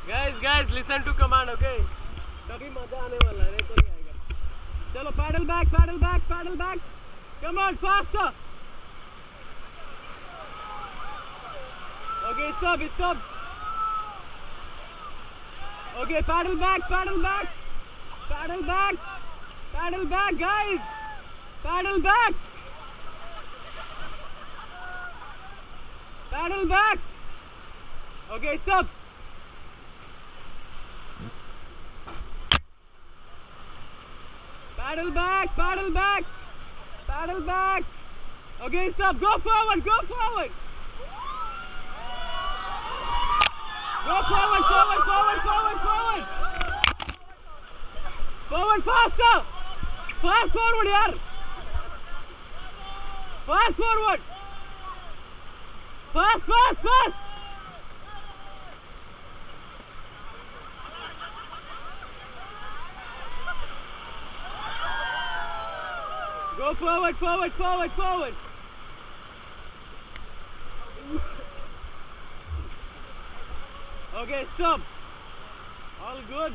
Guys, listen to command, okay? तभी मजा आने वाला है, नहीं तो नहीं आएगा. चलो, paddle back. Come on, faster. Okay, stop. Okay, paddle back. Paddle back, guys. Paddle back. Okay, stop. Paddle back. Okay, stop. Go forward. Go forward, faster. Fast forward, yaar. Fast forward. Fast. Go forward. Okay, stop. All good.